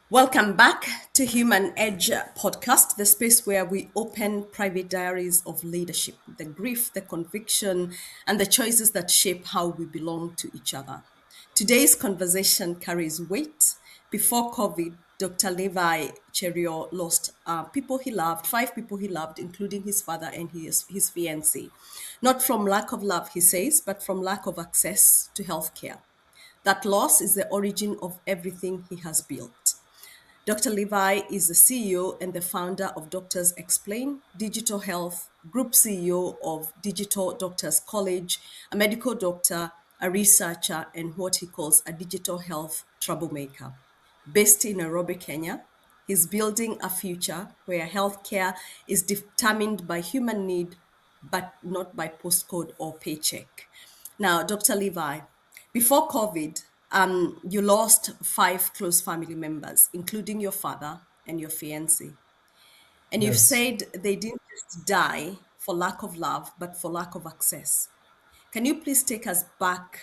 Welcome back to Human Edge podcast, the space where we open private diaries of leadership, the grief, the conviction, and the choices that shape how we belong to each other. Today's conversation carries weight. Before COVID, Dr. Levi Cherio lost people he loved, five people he loved, including his father and his fiancée. Not from lack of love, he says, but from lack of access to healthcare. That loss is the origin of everything he has built. Dr. Levi is the CEO and the founder of Doctors Explain Digital Health, Group CEO of Digital Doctors College, a medical doctor, a researcher, and what he calls a digital health troublemaker. Based in Nairobi, Kenya, he's building a future where healthcare is determined by human need, but not by postcode or paycheck. Now, Dr. Levi, before COVID, you lost five close family members, including your father and your fiancé. And you've Yes. said they didn't just die for lack of love, but for lack of access. Can you please take us back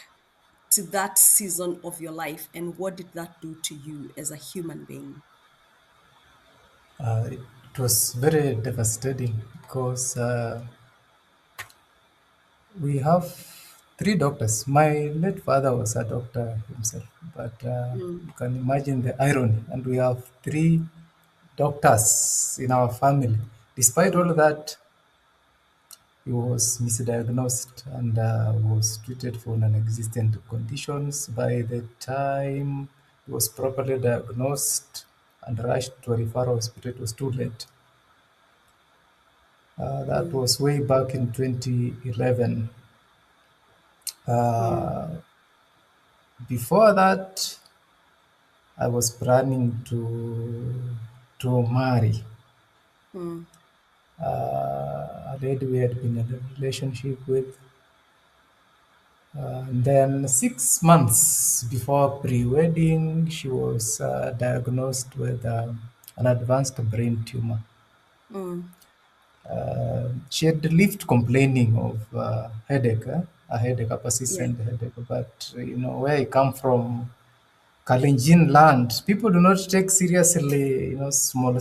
to that season of your life and what did that do to you as a human being? It was very devastating because we have three doctors. My late father was a doctor himself, but Mm, you can imagine the irony. And we have three doctors in our family. Despite all mm, that, he was misdiagnosed and was treated for non-existent conditions. By the time he was properly diagnosed and rushed to a referral hospital, it was too late. That mm, was way back in 2011. mm, Uh, Before that, I was planning to marry mm, a lady we had been in a relationship with. And then 6 months before pre-wedding, she was diagnosed with an advanced brain tumor. mm. She had lived complaining of headache, a Yeah. persistent headache. But where I come from, Kalenjin land, people do not take seriously, small.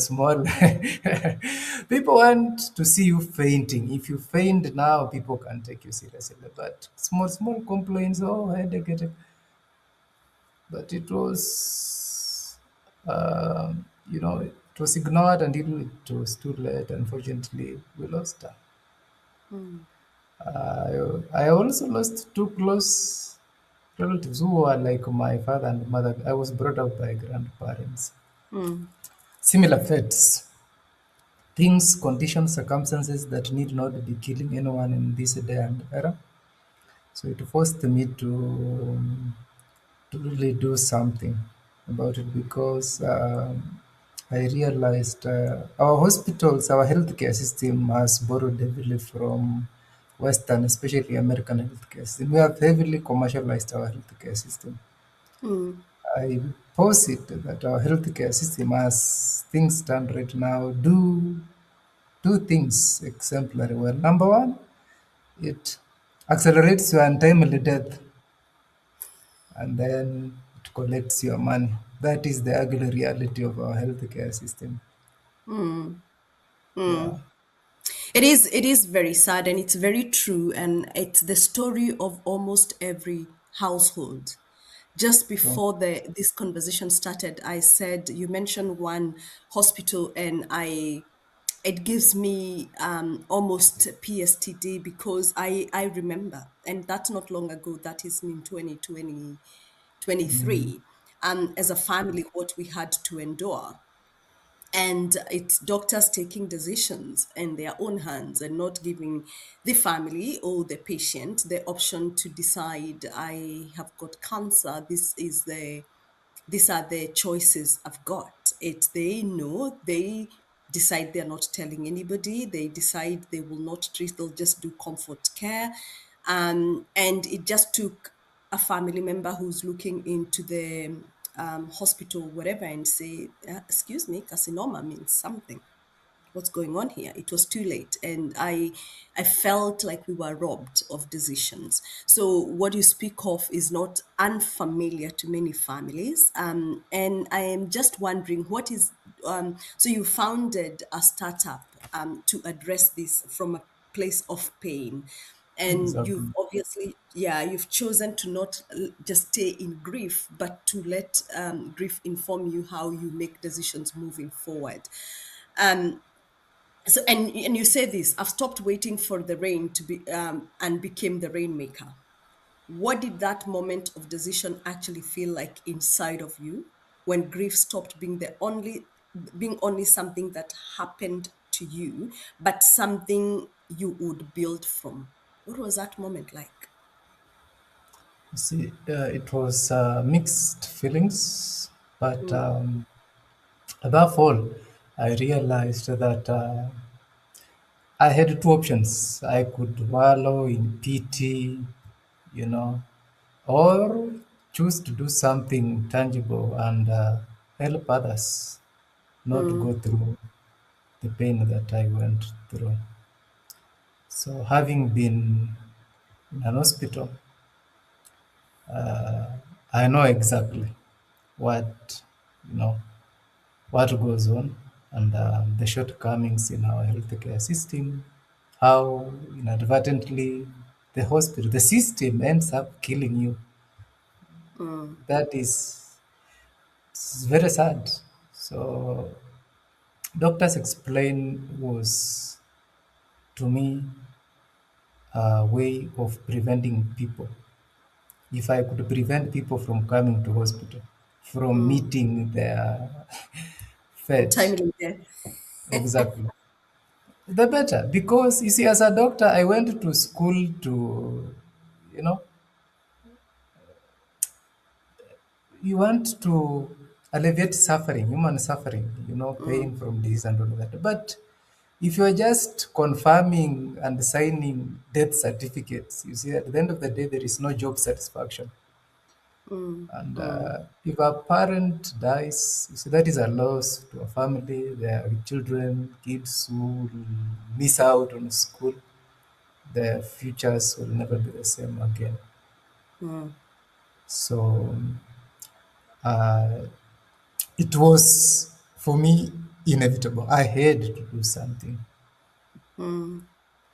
People want to see you fainting. If you faint now, people can take you seriously. But small complaints, oh, headache. But it was, it was ignored until it was too late. Unfortunately, we lost her. Mm, I also lost two close relatives who were like my father and mother. I was brought up by grandparents. mm, Similar fates, things, conditions, circumstances that need not be killing anyone in this day and era. So it forced me to really do something about it because I realized our hospitals, our healthcare system has borrowed heavily from Western, especially American healthcare system. We have heavily commercialized our healthcare system. mm, I posit that our healthcare system, as things stand right now, do two things exemplary well. Number one, it accelerates your untimely death, and then it collects your money. That is the ugly reality of our healthcare system. mm, Yeah. mm. It is very sad and it's very true and it's the story of almost every household. Just So, before this conversation started, I said you mentioned one hospital and I it gives me almost PSTD because I remember, and that's not long ago, that is in 2020 mm, 23, as a family what we had to endure, and it's doctors taking decisions in their own hands and not giving the family or the patient the option to decide, I have got cancer, these are the choices I've got. It They know, they decide they're not telling anybody, they decide they will not treat, they'll just do comfort care. And it just took a family member who's looking into the hospital, whatever, and say, excuse me, carcinoma means something. what's going on here? It was too late, and I felt like we were robbed of decisions. So what you speak of is not unfamiliar to many families, and I am just wondering what is. So you founded a startup to address this from a place of pain, and you've Exactly. obviously, yeah, you've chosen to not just stay in grief, but to let grief inform you how you make decisions moving forward. So and you say this, I've stopped waiting for the rain to be and became the rainmaker. What did that moment of decision actually feel like inside of you, when grief stopped being only something that happened to you, but something you would build from? What was that moment like? You see, it was mixed feelings, but above all, I realized that I had two options. I could wallow in pity, you know, or choose to do something tangible and help others not go through the pain that I went through. So, having been in an hospital, I know exactly what you know what goes on and the shortcomings in our healthcare system, how inadvertently the system ends up killing you. That is it's very sad. So doctors explain was to me a way of preventing people. If I could prevent people from coming to hospital, from meeting their fate, Untimely death. exactly, the better. Because you see, as a doctor, I went to school to, you know, you want to alleviate suffering, human suffering, pain from this and all that. But if you are just confirming and signing death certificates, you see, at the end of the day, there is no job satisfaction. And if a parent dies, you see, that is a loss to a family. Their children, kids who will miss out on school, their futures will never be the same again. So uh, it was for me inevitable. I had to do something.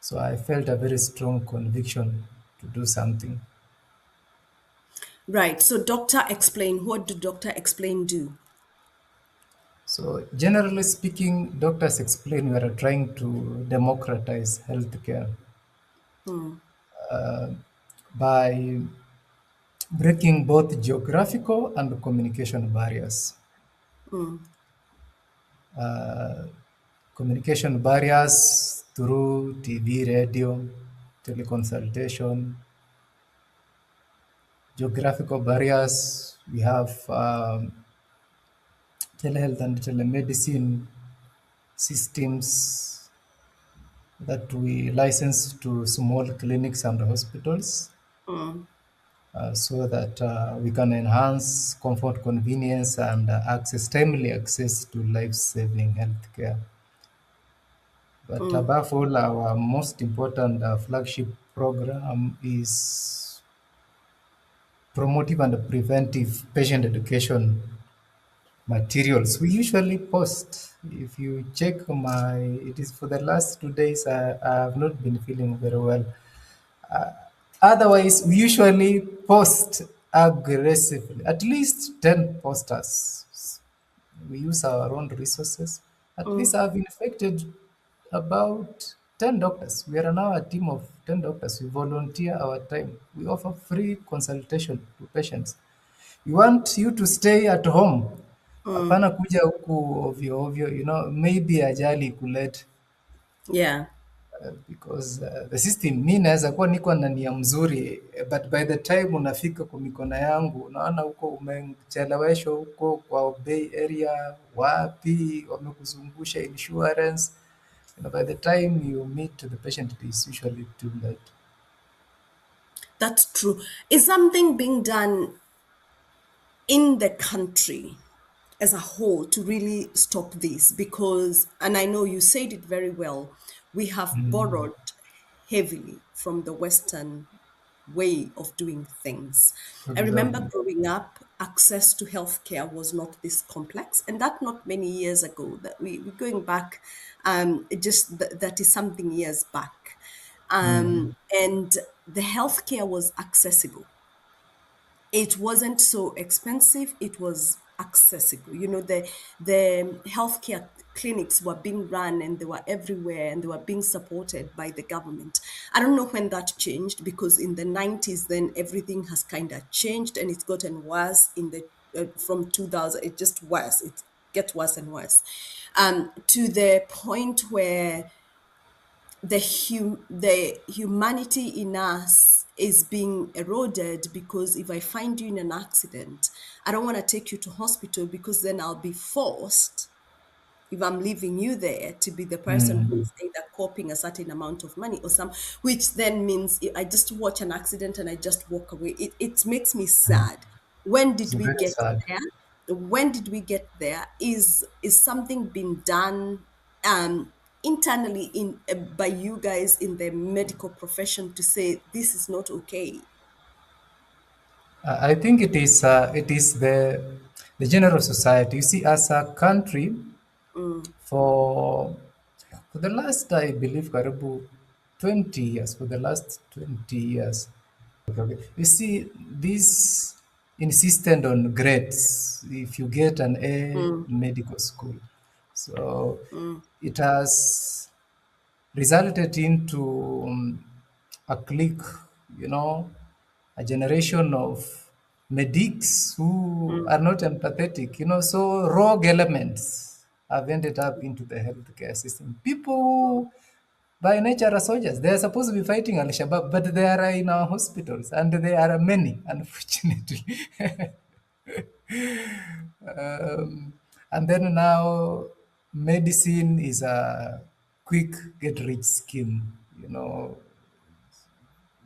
So I felt a very strong conviction to do something. Right. So doctor explain. What do doctor explain do? So generally speaking, doctors explain we are trying to democratize healthcare by breaking both geographical and communication barriers. Communication barriers through TV, radio, teleconsultation, geographical barriers. We have telehealth and telemedicine systems that we license to small clinics and hospitals so that we can enhance comfort, convenience, and timely access to life-saving healthcare. But above all, our most important flagship program is promotive and preventive patient education materials. We usually post. If you check it is for the last 2 days, I have not been feeling very well. Otherwise, we usually post aggressively, at least 10 posters. We use our own resources. At least I've infected about 10 doctors. We are now a team of 10 doctors. We volunteer our time. We offer free consultation to patients. We want you to stay at home. Hapana kuja huku ovyo ovyo, maybe ajali kulete Yeah. because the system, mi naweza kuwa niko na nia mzuri but by the time unafika kwa mikono yangu unaona huko umecheleweshwa huko kwa Bay Area, wapi wamekuzungusha insurance, by the time you meet the patient it is usually too late. That's true. Is something being done in the country as a whole to really stop this, because, and I know you said it very well, we have borrowed heavily from the Western way of doing things. I remember Exactly. growing up, access to healthcare was not this complex, and that not many years ago. That we're going back, that is something years back, and the healthcare was accessible. It wasn't so expensive, it was accessible. You know, the healthcare clinics were being run and they were everywhere and they were being supported by the government. I don't know when that changed, because in the 90s then everything has kind of changed and it's gotten worse in the from 2000. It just worse, it gets worse and worse, to the point where the humanity in us is being eroded, because if I find you in an accident, I don't want to take you to hospital, because then I'll be forced, if I'm leaving you there, to be the person who is either coping a certain amount of money or some, which then means I just watch an accident and I just walk away. It makes me sad. When It's did we very get sad. there? When did we get there? Is something being done internally in by you guys in the medical profession to say this is not okay? I think it is the general society. You see, as a country, for for the last, I believe, karibu 20 years, for the last 20 years, okay. You see, this insistent on grades. If you get an A Mm, medical school, so mm, it has resulted into a clique, you know, a generation of medics who mm, are not empathetic, so rogue elements have ended up into the healthcare system. People who by nature are soldiers. They are supposed to be fighting Al Shabaab, but they are in our hospitals, and there are many, unfortunately. um, and then now, medicine is a quick get rich scheme.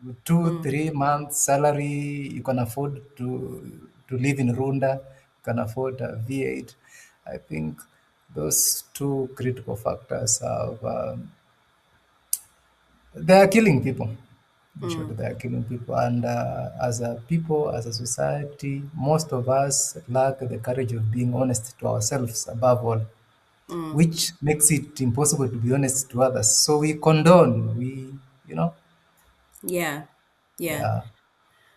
With two, mm, 3 months salary, you can afford to live in Runda. You can afford a V8. I think those two critical factors have. They are killing people. In short, mm, they are killing people. And as a people, as a society, most of us lack the courage of being honest to ourselves above all, mm. which makes it impossible to be honest to others. So we condone, Yeah, yeah. yeah,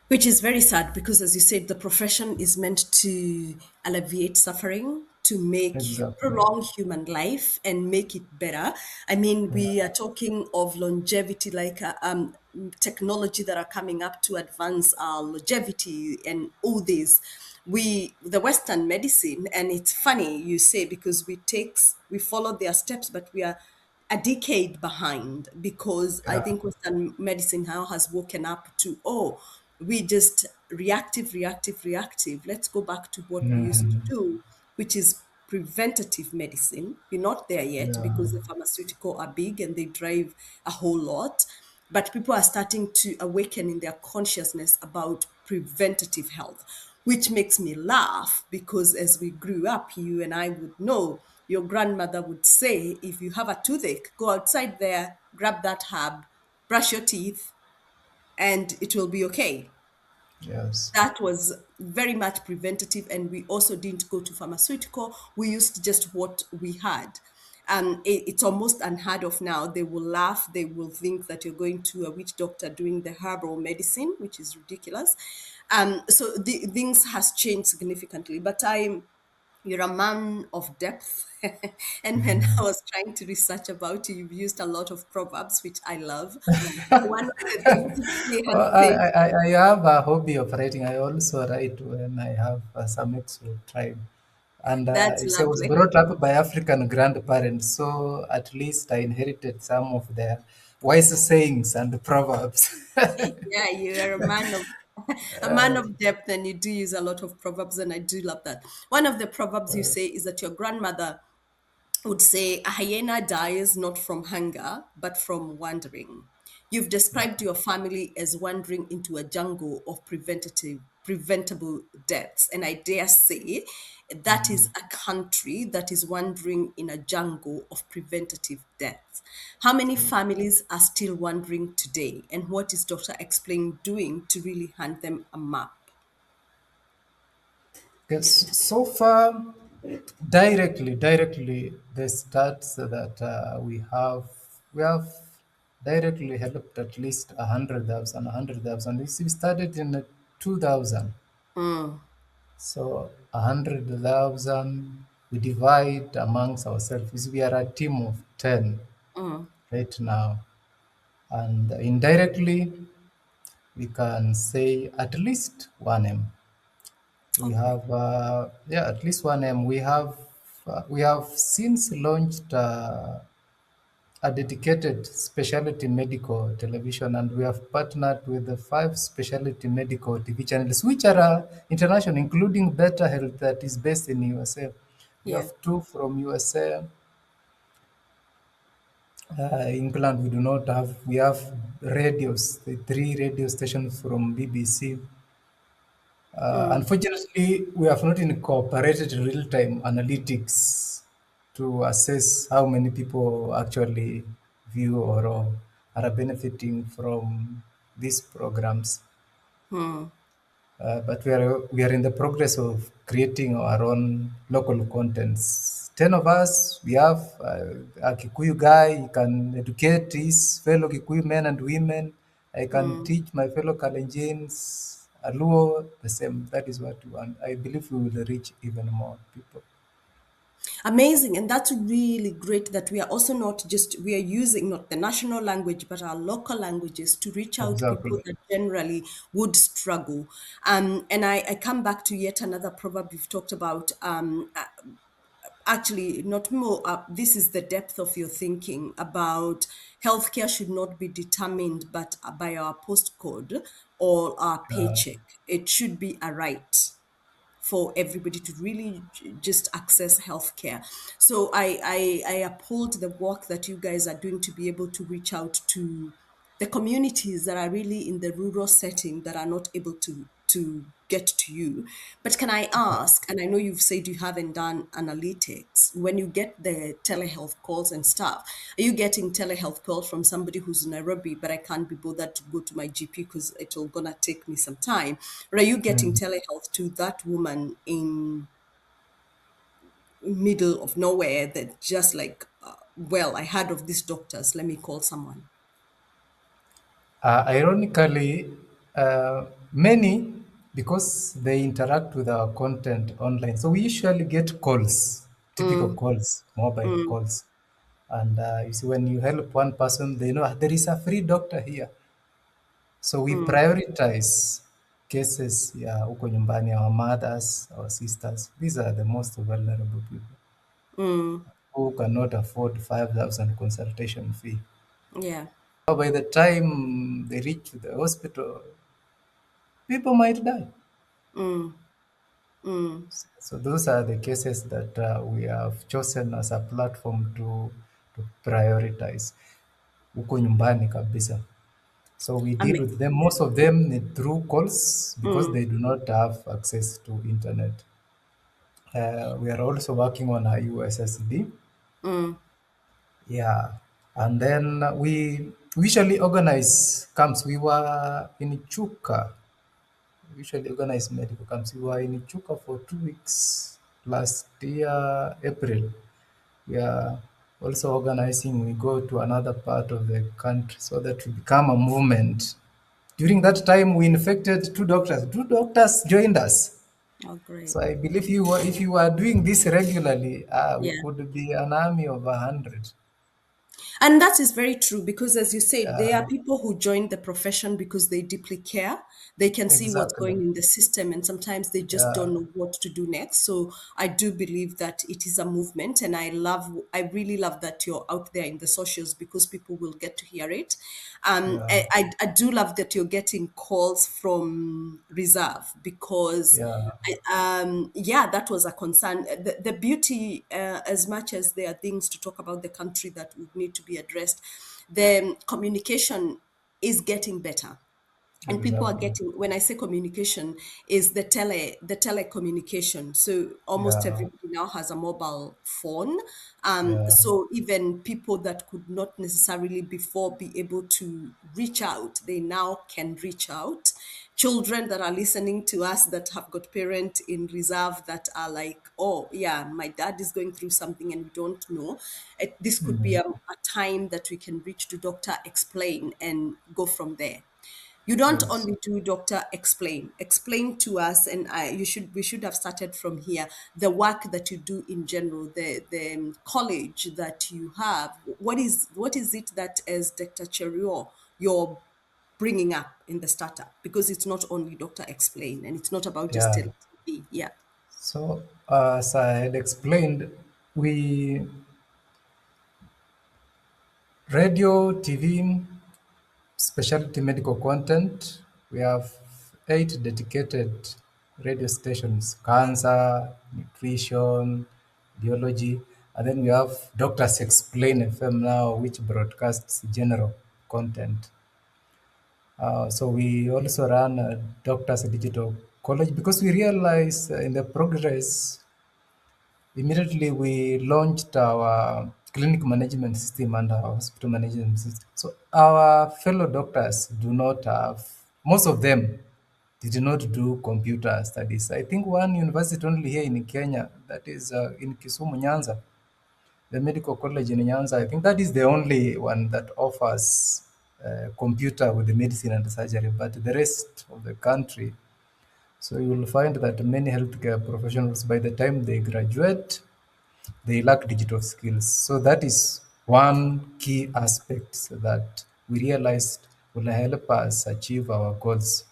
Which is very sad, because, as you said, the profession is meant to alleviate suffering, to make exactly. prolong human life and make it better. I mean, we are talking of longevity, like technology that are coming up to advance our longevity and all this. The Western medicine, and it's funny you say, because we follow their steps, but we are a decade behind, because I Yeah. think Western medicine now has woken up to, oh, we just reactive, reactive, reactive. Let's go back to what we used to do, which is preventative medicine. We're not there yet, Yeah. because the pharmaceutical are big and they drive a whole lot. But people are starting to awaken in their consciousness about preventative health, which makes me laugh, because as we grew up, you and I would know, your grandmother would say, if you have a toothache, go outside there, grab that herb, brush your teeth, and it will be okay. Yes. That was very much preventative, and we also didn't go to pharmaceutical. We used just what we had. It's almost unheard of now. They will laugh, they will think that you're going to a witch doctor doing the herbal medicine, which is ridiculous. So things has changed significantly, but you're a man of depth. And when I was trying to research about you, you've used a lot of proverbs, which I love. One of the things they had Well, said, I have a hobby of writing. I also write when I have some extra time. And that's I was lovely. brought up by African grandparents, so at least I inherited some of their wise sayings and proverbs. Yeah, you are a man of depth, and you do use a lot of proverbs, and I do love that. One of the proverbs you say is that your grandmother would say, a hyena dies not from hunger, but from wandering. You've described your family as wandering into a jungle of preventable deaths. And I dare say that is a country that is wandering in a jungle of preventative deaths. How many families are still wandering today? And what is Dr. Explain doing to really hand them a map? Yes, so far, directly, the stats that we have directly helped at least 100,000. We started in 2000, Mm, so 100,000 we divide amongst ourselves. We are a team of 10 mm, right now, and indirectly we can say at least 1M. We okay. have, yeah, at least 1M. We have since launched a dedicated specialty medical television, and we have partnered with the 5 specialty medical TV channels, which are international, including Better Health that is based in USA. We Yeah. have 2 from USA. England, we do not have. We have radios, the 3 radio stations from BBC. Mm, Unfortunately, we have not incorporated real-time analytics to assess how many people actually view or are benefiting from these programs. mm, But we are in the progress of creating our own local contents. 10 of us, we have a Kikuyu guy. He can educate his fellow Kikuyu men and women. I can mm. teach my fellow Kalenjins, Aluo, the same. That is what we want. I believe we will reach even more people. Amazing. And that's really great that we are also not just, we are using not the national language, but our local languages to reach out to people Exactly. that generally would struggle. And I come back to yet another proverb you've talked about. Actually, not more, this is the depth of your thinking about healthcare should not be determined but by our postcode or our paycheck. It should be a right for everybody to really just access healthcare. So I uphold the work that you guys are doing to be able to reach out to the communities that are really in the rural setting that are not able to get to you. But can I ask, and I know you've said you haven't done analytics, when you get the telehealth calls and stuff, are you getting telehealth calls from somebody who's in Nairobi, but I can't be bothered to go to my GP because it'll gonna take me some time? Or are you getting Mm. telehealth to that woman in middle of nowhere that just like, well, I heard of these doctors, let me call someone? Ironically, many, because they interact with our content online. So we usually get calls, typical Mm, calls, mobile mm, calls. And you see, when you help one person, they know "Ah, there is a free doctor here." So we mm, prioritize cases, yeah, huko nyumbani, our mothers, our sisters. These are the most vulnerable people mm, who cannot afford 5,000 consultation fee. yeah. So by the time they reach the hospital, people might die. Mm, mm. So those are the cases that we have chosen as a platform to prioritize huko nyumbani kabisa. So we deal with them. Most of them need through calls because Mm, they do not have access to internet. We are also working on a USSD. mm, Yeah, and then we usually organize camps. We were in Chuka. We usually organize medical camps. We were in Chuka for 2 weeks last year, April. We are also organizing. We go to another part of the country so that we become a movement. During that time, we infected 2 doctors. 2 doctors joined us. oh, great. So I believe if you are doing this regularly, we Yeah. could be an army of 100. And that is very true because, as you said, there Yeah, are people who join the profession because they deeply care. They can see what's exactly. going in the system, and sometimes they just Yeah, don't know what to do next. So I do believe that it is a movement, and I really love that you're out there in the socials because people will get to hear it. yeah, I do love that you're getting calls from reserve because yeah, yeah, that was a concern. The beauty, as much as there are things to talk about the country that would need to be addressed, the communication is getting better. And people are exactly. getting, when I say communication, is the telecommunication. So almost Yeah, everybody now has a mobile phone. yeah, So even people that could not necessarily before be able to reach out, they now can reach out. Children that are listening to us that have got parents in reserve that are like, oh yeah, my dad is going through something and we don't know, this could be mm, a time that we can reach to doctor, explain, and go from there. You don't yes, only do doctor, explain to us, and we should have started from here. The work that you do in general, the college that you have, what is it that, as Dr. Cherio, you're bringing up in the startup? Because it's not only doctor explain, and it's not about just yeah. tele TV. Yeah. So, as I had explained, we radio, TV, specialty medical content. We have 8 dedicated radio stations: cancer, nutrition, biology, and then we have Doctors Explain FM now, which broadcasts general content. So we also run a Doctors Digital College because we realize in the progress. Immediately, we launched our clinic management system and our hospital management system. So our fellow doctors do not have, most of them did not do computer studies. I think one university only here in Kenya, that is in Kisumu, Nyanza, the medical college in Nyanza, I think that is the only one that offers computer with the medicine and surgery, but the rest of the country. So you will find that many healthcare professionals, by the time they graduate, they lack digital skills. So that is one key aspect that we realized will help us achieve our goals.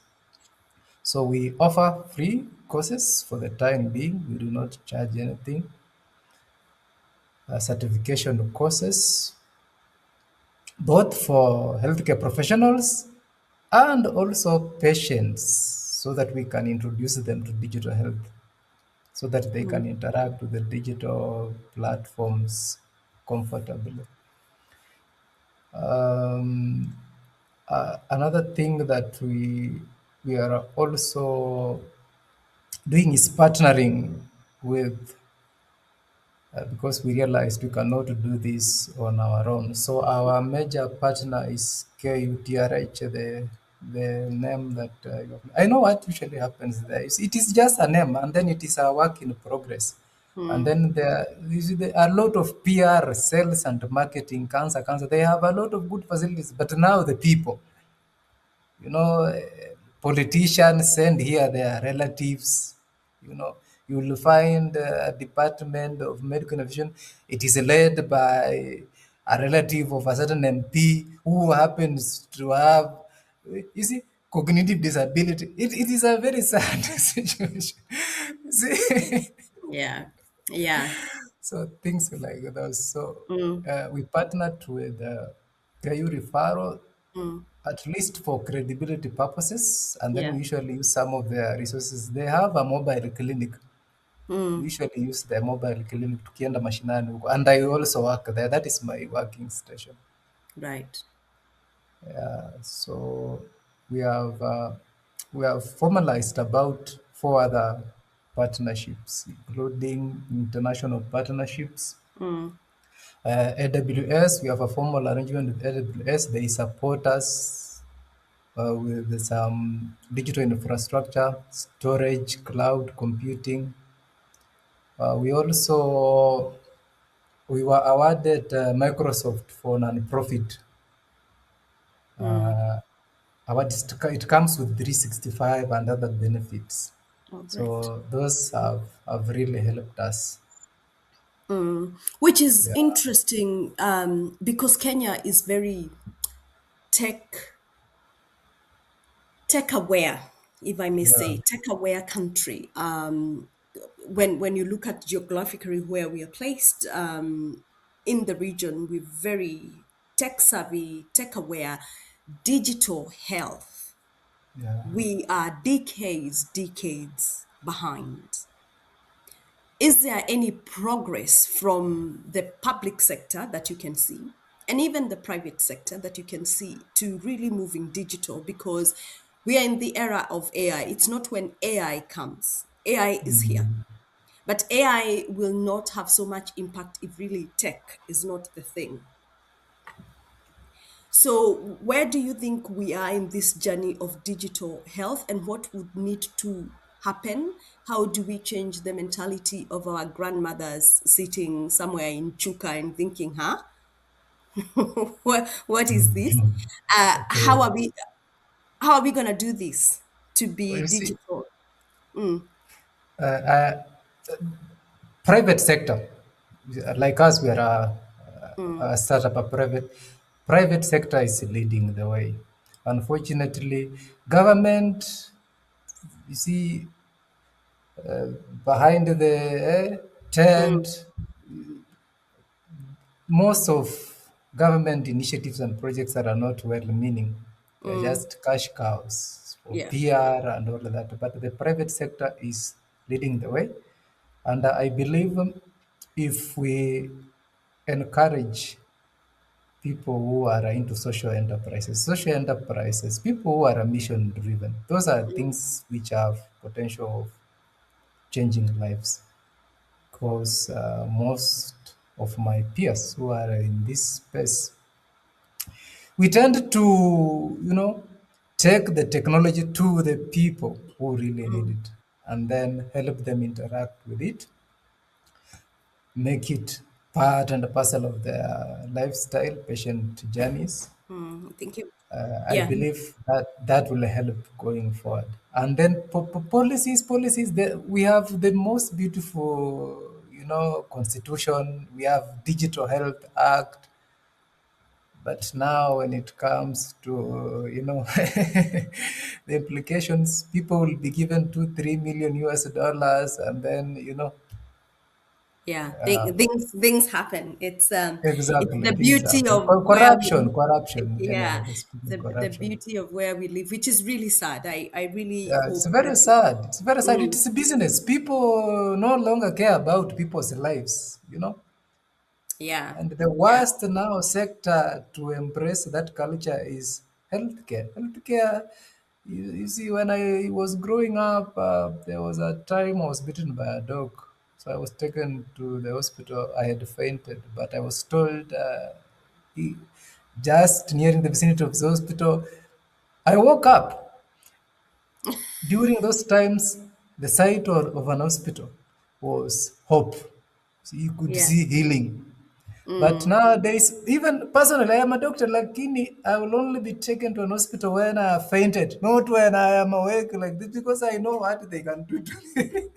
So we offer free courses for the time being. We do not charge anything. Certification courses, both for healthcare professionals and also patients, so that we can introduce them to digital health, so that they can interact with the digital platforms comfortably. Um, Another thing that we are also doing is partnering with, because we realized we cannot do this on our own. So our major partner is KUTRH, the name that I know what usually happens there. It is just a name, and then it is a work in progress. And then there are a lot of PR, sales and marketing, cancer. They have a lot of good facilities, but now the people, you know, politicians send here their relatives. You know, you will find a department of medical innovation. It is led by a relative of a certain MP who happens to have, you see, cognitive disability. It is a very sad situation. See? Yeah. Yeah. So things like those. So Mm, we partnered with KU Referral, mm, at least for credibility purposes, and then yeah. we usually use some of their resources. They have a mobile clinic. We Mm, usually use their mobile clinic tukienda mashinani huko, and I also work there. That is my working station. right. So we have uh, we have formalized about 4 other partnerships, including international partnerships. Mm, AWS, we have a formal arrangement with AWS. They support us with some digital infrastructure, storage, cloud computing. We also we were awarded Microsoft for non-profit mm. award. It comes with 365 and other benefits. Oh, great. So those have really helped us. Which is Yeah, interesting, because Kenya is very tech tech aware, if I may yeah, say, tech aware country. When you look at geographically where we are placed, in the region, we're very tech savvy, tech aware, digital health. yeah, We are decades behind. Is there any progress from the public sector that you can see, and even the private sector that you can see, to really moving digital? Because We are in the era of AI. It's not when AI comes. AI is here. But AI will not have so much impact if really tech is not the thing. So, where do you think we are in this journey of digital health, and what would need to happen? How do we change the mentality of our grandmothers sitting somewhere in Chuka and thinking, huh? What is this? Okay. How are we gonna do this to be Well, you see, digital? uh, uh, private sector, like us, we are a startup, a private sector is leading the way. Unfortunately, government, you see, behind the Mm, tent, most of government initiatives and projects that are not well-meaning. They're mm, just cash cows for yeah. PR and all of that. But the private sector is leading the way. And I believe if we encourage people who are into social enterprises, people who are mission driven, those are things which have potential of changing lives. Because most of my peers who are in this space, we tend to, take the technology to the people who really need it and then help them interact with it, make it part and parcel of their lifestyle, patient journeys. Thank you. I Yeah, believe that that will help going forward. And then policies. We have the most beautiful, constitution. We have Digital Health Act. But now, when it comes to, the implications, people will be given 2, 3 million US dollars, and then, yeah. Things happen. It's exactly the things beauty happen. of where we Corruption, yeah, generally speaking, the corruption. beauty of where we live, which is really sad. I really Yeah, it's hope very that sad. It's very sad. mm, It's a business. People no longer care about people's lives. yeah, And the yeah, worst now sector to embrace that culture is healthcare. Healthcare, you see, when I was growing up, there was a time I was bitten by a dog. So I was taken to the hospital. I had fainted, but I was told he- just nearing the vicinity of the hospital, I woke up. During those times, the sight of an hospital was hope. So you could yeah. see healing. But Mm. nowadays, even personally, I am a doctor. Like Kini, I will only be taken to an hospital when I have fainted, not when I am awake like this, because I know what they can do to me.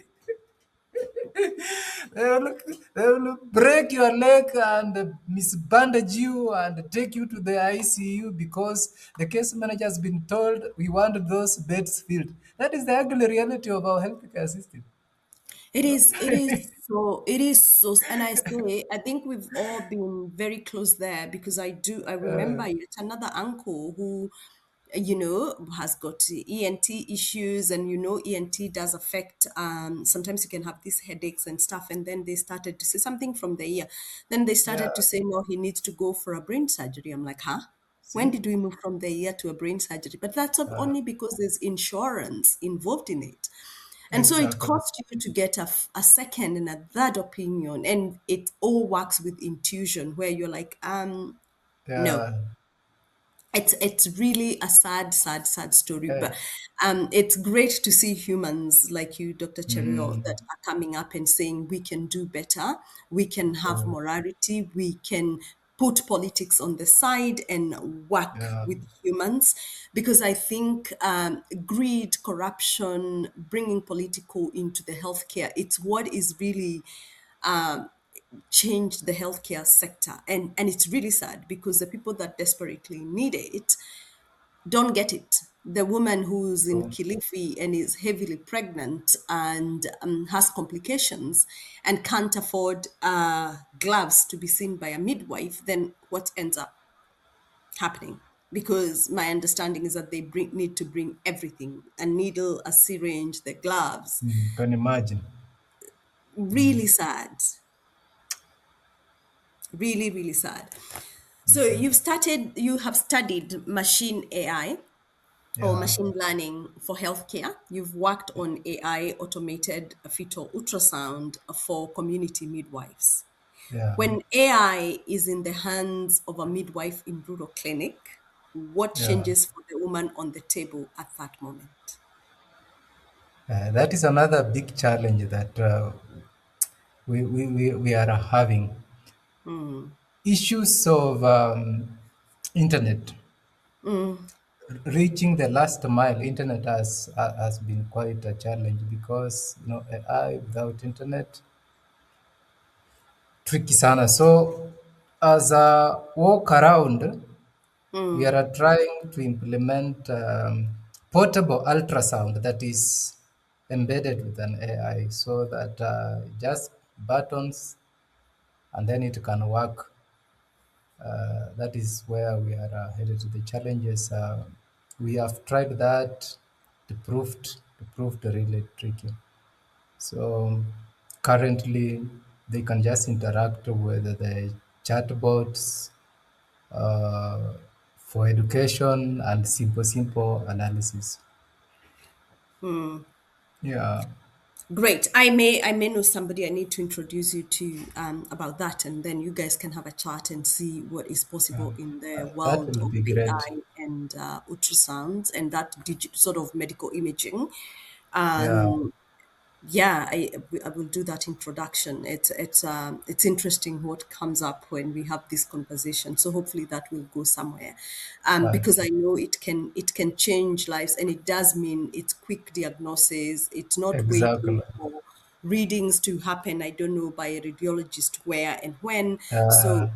They will break your leg and misbandage you and take you to the ICU because the case manager has been told we want those beds filled. That is the ugly reality of our healthcare system. It is so, and I say, I think we've all been very close there because I remember yet another uncle who, has got ENT issues, and ENT does affect, sometimes you can have these headaches and stuff, and then they started to say something from the ear. Then they started to Yeah, say, no, he needs to go for a brain surgery. I'm like, huh? When see? did we move from the ear to a brain surgery? But that's only because there's insurance involved in it. And so it Exactly. costs you to get a second and a third opinion. And it all works with intuition where you're like, no, Yeah. it's really a sad story, Yeah. but it's great to see humans like you, Dr. Cherio, Mm. that are coming up and saying we can do better, we can have So, morality, we can put politics on the side and work yeah. with humans, because I think greed, corruption, bringing political into the healthcare, it's what is really changed the healthcare sector, and it's really sad because the people that desperately need it don't get it. The woman who's in So, Kilifi and is heavily pregnant and has complications and can't afford gloves to be seen by a midwife, then what ends up happening? Because my understanding is that they need to bring everything: a needle, a syringe, the gloves. can imagine. Really sad. Really, really sad. So Exactly. you have studied machine AI. or Yeah, machine learning for healthcare. You've worked on AI automated fetal ultrasound for community midwives. yeah, When AI is in the hands of a midwife in rural clinic, what yeah. changes for the woman on the table at that moment? That is another big challenge that we are having. Mm, Issues of internet. mm, Reaching the last mile, internet has been quite a challenge because AI without internet tricky sana. So as a walk around, we mm, are trying to implement portable ultrasound that is embedded with an AI, so that just buttons and then it can work. That is where we are headed. The challenges we have tried that, it proved really tricky. So currently, they can just interact with the chatbots uh, for education and simple analysis. mm. Yeah, Great. I may know somebody I need to introduce you to about that, and then you guys can have a chat and see what is possible in the that world will of be great. AI and ultrasounds and that sort of medical imaging. Yeah, Yeah, I will do that introduction. It's interesting what comes up when we have this conversation. So hopefully that will go somewhere, right. because I know it can change lives, and it does mean it's quick diagnosis. It's not waiting Exactly. for readings to happen. I don't know by a radiologist where and when. Uh, So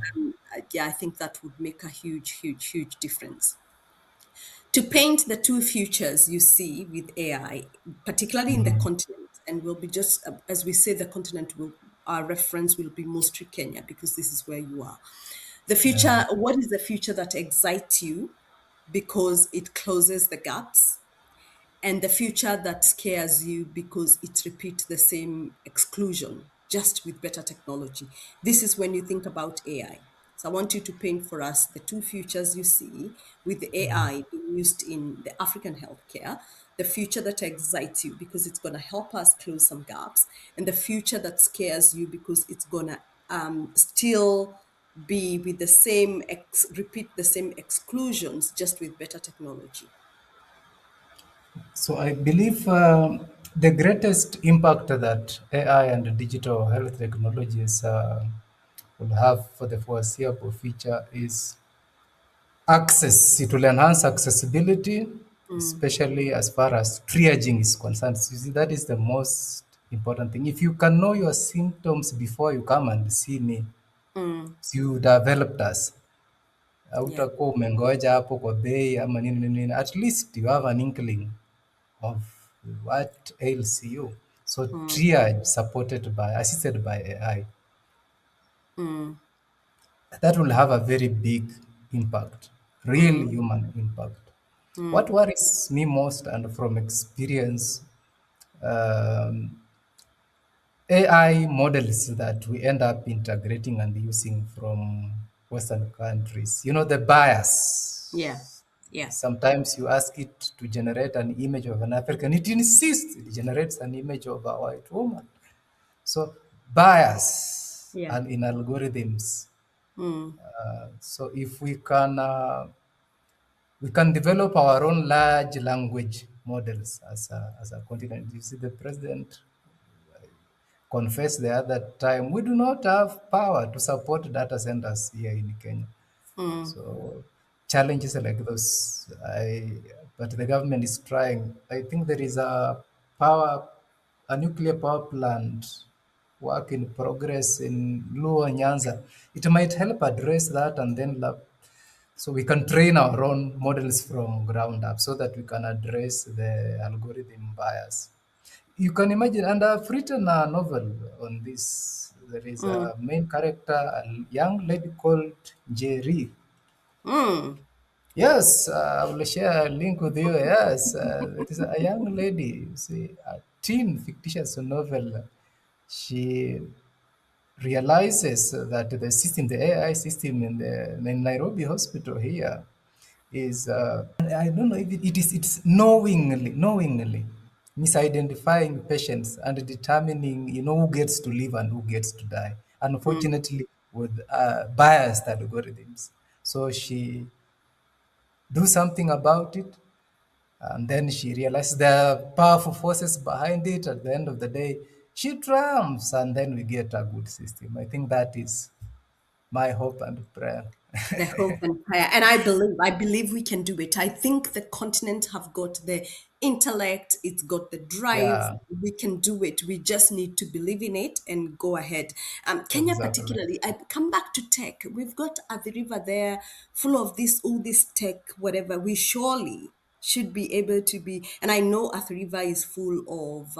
yeah, I think that would make a huge difference to paint the two futures you see with AI, particularly in the continent, and we'll be just as we say, the continent will our reference will be mostly Kenya because this is where you are. The yeah. future, what is the future that excites you because it closes the gaps? And the future that scares you because it repeats the same exclusion, just with better technology. This is when you think about AI. So I want you to paint for us the two futures you see with the AI being used in the African healthcare, the future that excites you because it's going to help us close some gaps, and the future that scares you because it's going to still be with the same, repeat the same exclusions, just with better technology. So I believe the greatest impact that AI and digital health technologies will have for the foreseeable future is access. It will enhance accessibility, especially as far as triaging is concerned. So you see, that is the most important thing. If you can know your symptoms before you come and see me, Mm, you developed us. yeah. Hautakuwa umengoja hapo kwa bei ama nini nini. At least you have an inkling of what ails you. So Mm, triage supported by, assisted by AI, mm, that will have a very big impact, real mm, human impact. What mm, worries me most, and from experience, um, AI models that we end up integrating and using from Western countries, the yeah. bias. Yeah. Sometimes you ask it to generate an image of an African, it insists it generates an image of a white woman. So bias Yeah. and in algorithms. Mm, So if we can develop our own large language models as a continent. You see, the president confessed the other time, we do not have power to support data centers here in Kenya. mm, So challenges like those, but the government is trying. I think there is a nuclear power plant work in progress in Luo Nyanza. It might help address that, and then so we can train our own models from ground up so that we can address the algorithm bias. You can imagine, and I've written a novel on this. There is mm, a main character, a young lady called Jerry. mm, Yes, I will share a link with you. Yes, it is a young lady, you see, a teen fictitious novel. She realizes that the system, the AI system in Nairobi hospital here, is I don't know if it's knowingly misidentifying patients and determining who gets to live and who gets to die. Mm. Unfortunately, with biased algorithms, so she do something about it, and then she realizes there are powerful forces behind it. At the end of the day, she triumphs, and then we get a good system. I think that is my hope and prayer. The hope and prayer, and I believe we can do it. I think the continent have got the intellect, it's got the drive, Yeah, we can do it. We just need to believe in it and go ahead. Kenya exactly. particularly, I come back to tech. We've got at the river there full of this, all this tech, whatever. We surely should be able to be, and I know Athi River is full of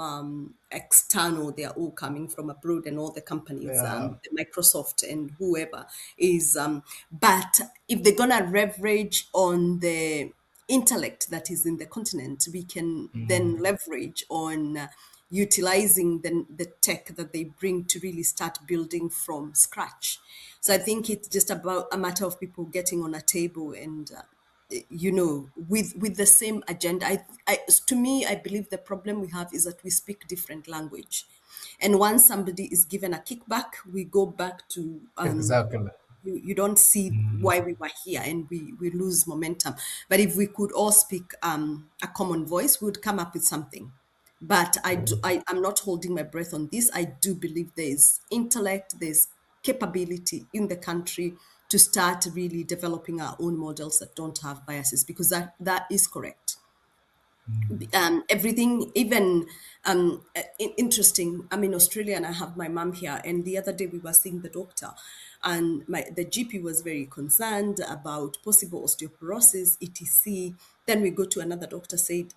external, they are all coming from abroad, and all the companies, Yeah. the Microsoft and whoever is, but if they're gonna leverage on the intellect that is in the continent, we can then leverage on utilizing the tech that they bring to really start building from scratch. So I think it's just about a matter of people getting on a table and with the same agenda. To me, I believe the problem we have is that we speak different language, and once somebody is given a kickback, we go back to Exactly. you don't see why we were here, and we lose momentum. But if we could all speak a common voice, we would come up with something. But I'm not holding my breath on this. I do believe there's intellect, there's capability in the country to start really developing our own models that don't have biases, because that is correct. Everything, even interesting. I'm in Australia and I have my mom here. And the other day we were seeing the doctor, and the GP was very concerned about possible osteoporosis, etc. Then we go to another doctor, said,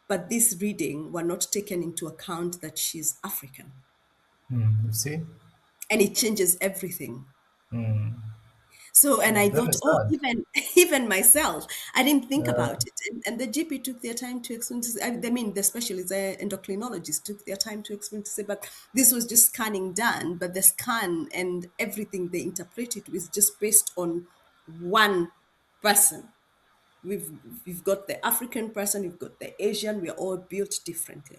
but this reading were not taken into account that she's African, You see, and it changes everything. So, and it's I very thought, oh, sad. even myself, I didn't think Uh, about it. And the GP took their time to explain. I mean, the specialists, the endocrinologists took their time to explain, to say, but this was just scanning done. But the scan and everything they interpreted is just based on one person. We've we've got the African person, we've got the Asian. We are all built differently.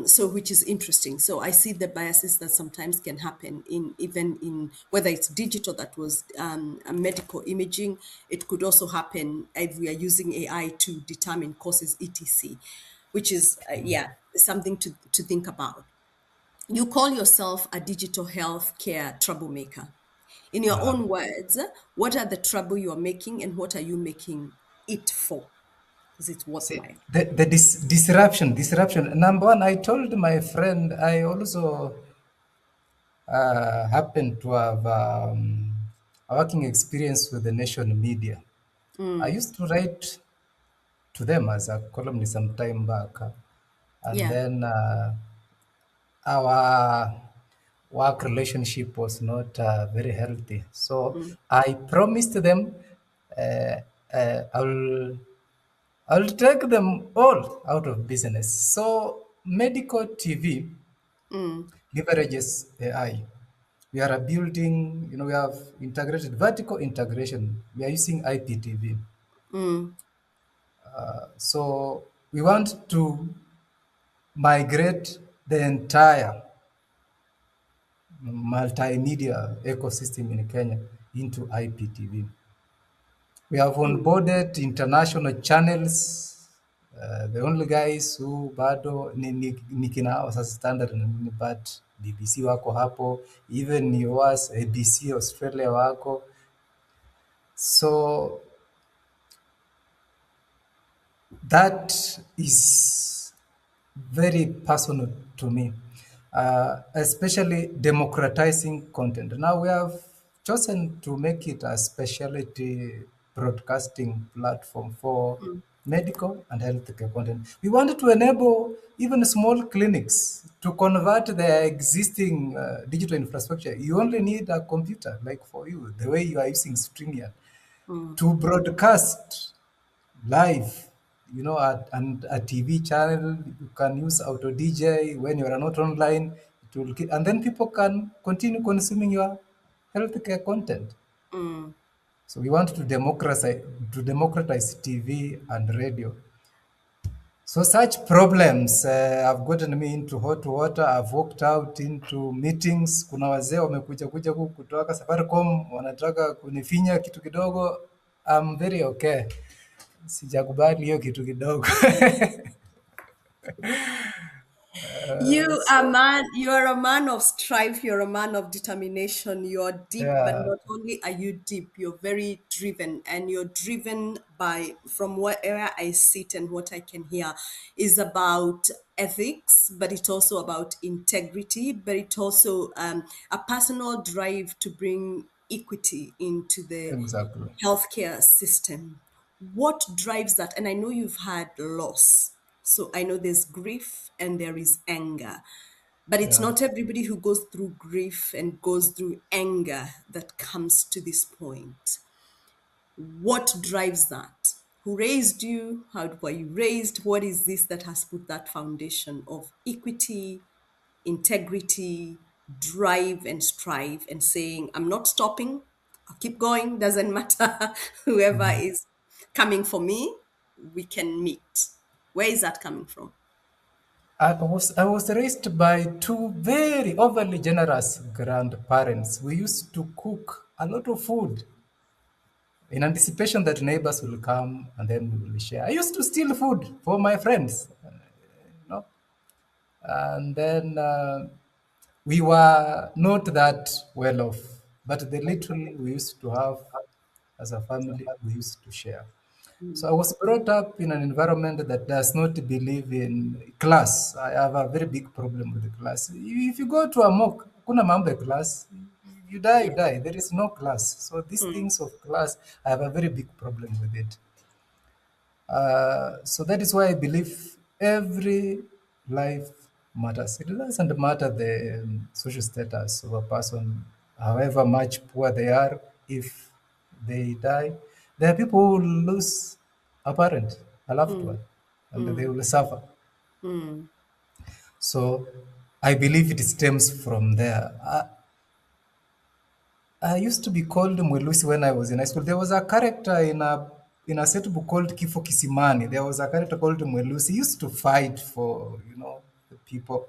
So which is interesting. So I see the biases that sometimes can happen in, even in whether it's digital, that was a medical imaging. It could also happen if we are using AI to determine causes, etc., which is something to think about. You call yourself a digital healthcare troublemaker. In your uh, own words, what are the trouble you are making, and what are you making it for? Is it See, worthwhile? the disruption. Number one, I told my friend I also happen to have a working experience with the nation media. I used to write to them as a columnist some time back, and Yeah. then our work relationship was not very healthy. So Mm, I promised them uh, I'll take them all out of business. So medical TV mm, leverages AI. We are building, we have integrated vertical integration. We are using IPTV. mm, So we want to migrate the entire multimedia ecosystem in Kenya into IPTV. We have mm. onboarded international channels. The only guys who bado ni kina hao sasa standard na nini, but BBC wako hapo, even yours ABC Australia wako. So that is very personal to me, especially democratizing content. Now we have chosen to make it a specialty broadcasting platform for medical and healthcare content. We wanted to enable even small clinics to convert their existing digital infrastructure. You only need a computer, like for you, the way you are using StreamYard, to broadcast live, and a TV channel. You can use auto DJ when you are not online. And then people can continue consuming your healthcare content. So we want to democratize TV and radio. So such problems have gotten me into hot water. I've walked out into meetings. Kuna wazee wamekuja kuja huku kutoka Safaricom wanataka kunifinya kitu kidogo. I'm very okay. Sijakubali hiyo kitu kidogo. You are So man, you're a man of strife, you're a man of determination, you're deep, but yeah, not only are you deep, you're very driven, and you're driven by, from wherever I sit and what I can hear, is about ethics, but it's also about integrity, but it's also a personal drive to bring equity into the exactly. healthcare system. What drives that? And I know you've had loss. So I know there's grief and there is anger. But it's Yeah. not everybody who goes through grief and goes through anger that comes to this point. What drives that? Who raised you? How were you raised? What is this that has put that foundation of equity, integrity, drive, and strive, and saying, I'm not stopping, I'll keep going, doesn't matter whoever is coming for me, we can meet. Where is that coming from? I was raised by two very overly generous grandparents. We used to cook a lot of food in anticipation that neighbors will come and then we will share. I used to steal food for my friends, you know, and then we were not that well off, but the little we used to have as a family, we used to share. So I was brought up in an environment that does not believe in class. I have a very big problem with the class. If you go to a mock, kuna mambo ya class. You die, you Yeah. die. There is no class. So these things of class, I have a very big problem with it. So that is why I believe every life matters. It doesn't matter the social status of a person, however much poor they are, if they die. There are people who lose a parent, a loved one, and they will suffer. So I believe it stems from there. I used to be called Mwelusi when I was in high school. There was a character in a set book called Kifo Kisimani. There was a character called Mwelusi. He used to fight for the people.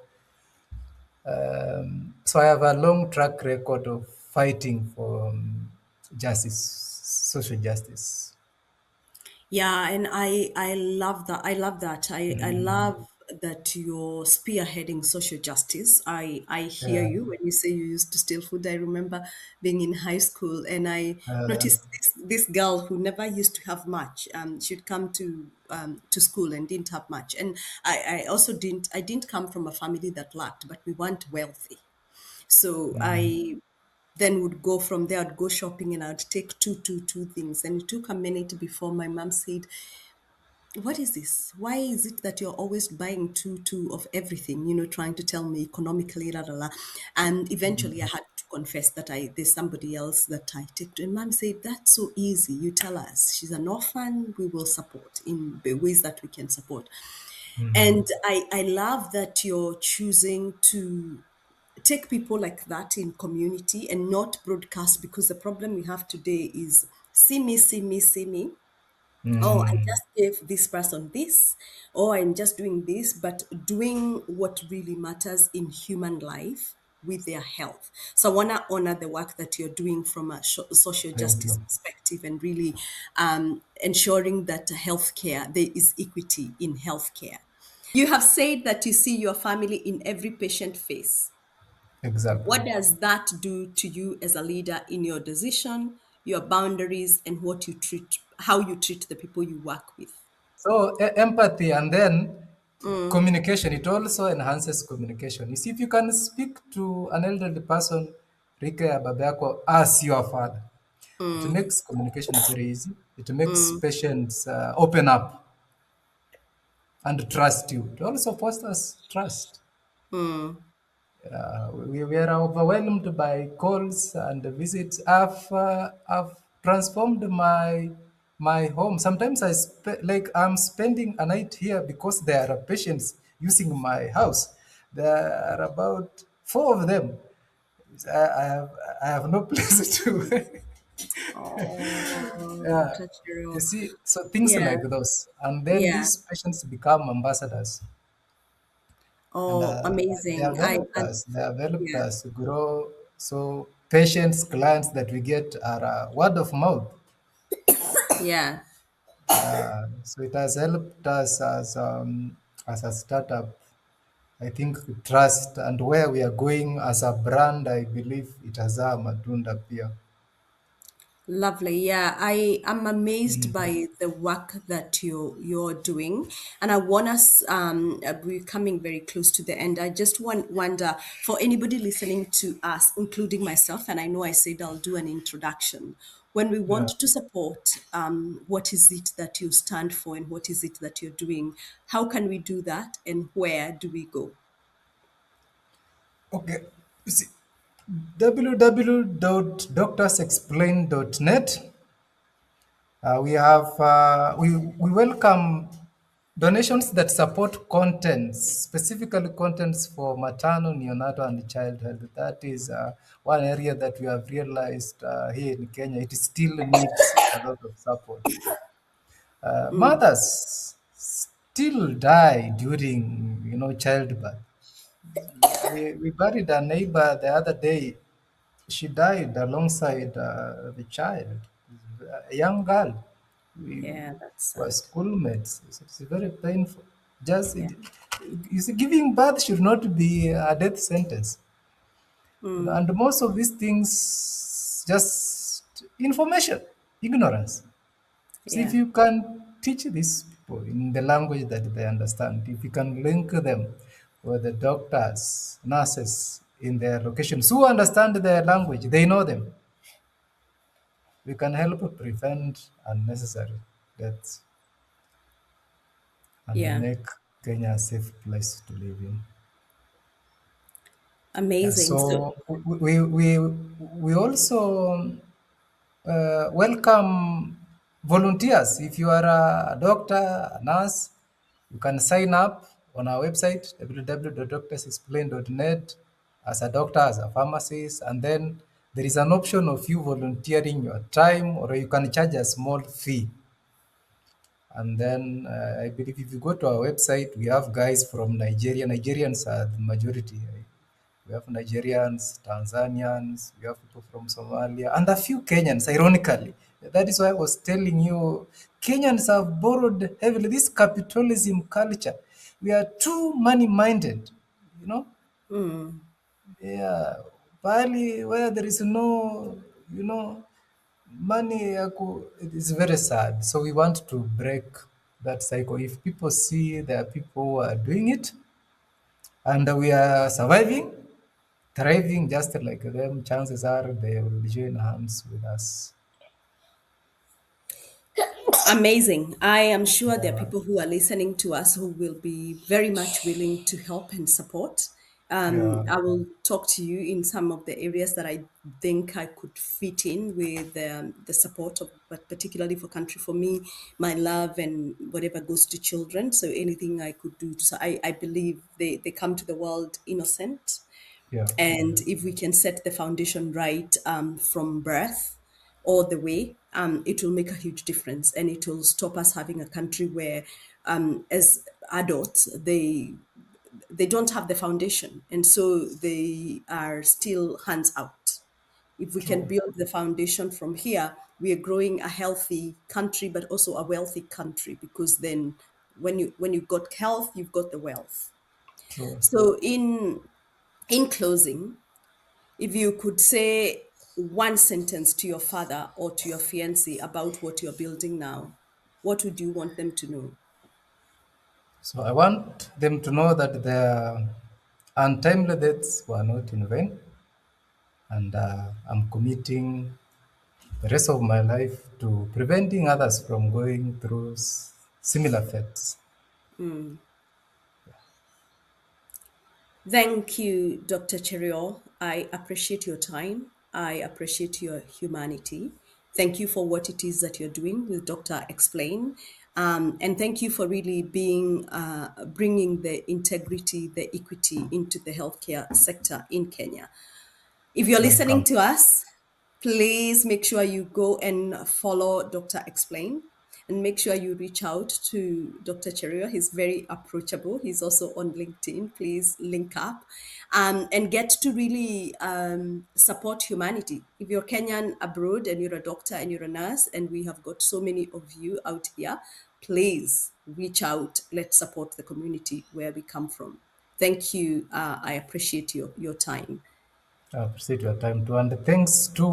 So I have a long track record of fighting for justice, social justice. Yeah, and I love that. I love that. I love that you're spearheading social justice. I hear Yeah, you when you say you used to steal food. I remember being in high school and I uh, noticed this girl who never used to have much. She'd come to school and didn't have much. And I also didn't come from a family that lacked, but we weren't wealthy. So I then would go from there, I'd go shopping and I'd take two things. And it took a minute before my mom said, what is this? Why is it that you're always buying two of everything, trying to tell me economically, la, la, la. And eventually I had to confess that there's somebody else that I take to. And mom said, that's so easy. You tell us. She's an orphan. We will support in the ways that we can support. And I love that you're choosing to take people like that in community and not broadcast, because the problem we have today is see me, see me, see me. Oh, I just gave this person this, or I'm just doing this, but doing what really matters in human life with their health. So I want to honor the work that you're doing from a social thank justice you. perspective and really ensuring that healthcare, there is equity in healthcare. You have said that you see your family in every patient face. Exactly. What does that do to you as a leader in your decision, your boundaries, and how you treat the people you work with? So empathy and then communication. It also enhances communication. You see, if you can speak to an elderly person, Rika ya baba yako, as your father, it makes communication very easy. It makes patients open up and trust you. It also fosters trust. We are overwhelmed by calls and visits. I've transformed my home. Sometimes like I'm spending a night here because there are patients using my house. There are about four of them. I have no place to. Oh, Yeah. Dr. You Chiro. see, so things Yeah, like those. And then yeah. these patients become ambassadors. And Oh, amazing. they have helped Yeah, us to grow. So patients, clients that we get are word of mouth. yeah. So it has helped us as a startup. I think trust and where we are going as a brand, I believe it has a matunda pia. Lovely. Yeah, I am amazed by the work that you're doing, and I want us. We're coming very close to the end. I just wonder for anybody listening to us, including myself, and I know I said I'll do an introduction. When we Yeah. want to support, what is it that you stand for, and what is it that you're doing? How can we do that, and where do we go? Okay. You see, www.doctorsexplain.net. We welcome donations that support contents, specifically contents for maternal, neonatal, and child health. That is one area that we have realized here in Kenya. It still needs a lot of support. Mothers still die during, childbirth. We buried a neighbor the other day. She died alongside the child, a young girl. We Yeah, that's were sad. schoolmates. It's very painful. Just Yeah. you see, giving birth should not be a death sentence. And most of these things just information, ignorance. So if Yeah. you can teach these people in the language that they understand, if you can link them with the doctors, nurses in their locations who understand their language, they know them, we can help prevent unnecessary deaths and Yeah. make Kenya a safe place to live in. Yeah, Amazing. So, so we also welcome volunteers. If you are a doctor, a nurse, you can sign up on our website, www.doctorsexplain.net, as a doctor, as a pharmacist, and then there is an option of you volunteering your time, or you can charge a small fee. And then I believe if you go to our website, we have guys from Nigeria. Nigerians are the majority. We have Nigerians, Tanzanians, we have people from Somalia, and a few Kenyans, ironically. That is why I was telling you, Kenyans have borrowed heavily this capitalism culture. We are too money minded, you know? Yeah. Bali, where there is no, money, it is very sad. So we want to break that cycle. If people see there are people who are doing it and we are surviving, thriving just like them, chances are they will join hands with us. amazing. I am sure there are Yeah, people who are listening to us who will be very much willing to help and support. yeah, I will talk to you in some of the areas that I think I could fit in with the support of, but particularly for country, for me, my love and whatever goes to children. So anything I could do. So I believe they come to the world innocent. yeah. And if we can set the foundation right from birth all the way, it will make a huge difference, and it will stop us having a country where, as adults, they don't have the foundation, and so they are still hands out. If we can True, build the foundation from here, we are growing a healthy country, but also a wealthy country, because then when you got health, you've got the wealth. true. So in closing, if you could say one sentence to your father or to your fiancé about what you're building now, what would you want them to know? So I want them to know that their untimely deaths were not in vain, and I'm committing the rest of my life to preventing others from going through similar fates. Thank you, Dr. Cherio. I appreciate your time. I appreciate your humanity. Thank you for what it is that you're doing with Dr. Explain. And thank you for really bringing the integrity, the equity into the healthcare sector in Kenya. If you're listening Welcome. to us, Please make sure you go and follow Dr. Explain, and make sure you reach out to Dr. Cherio. He's very approachable. He's also on LinkedIn. Please link up and get to really support humanity. If you're Kenyan abroad and you're a doctor and you're a nurse, and we have got so many of you out here, please reach out. Let's support the community where we come from. Thank you. I appreciate your time. I appreciate your time too. And thanks too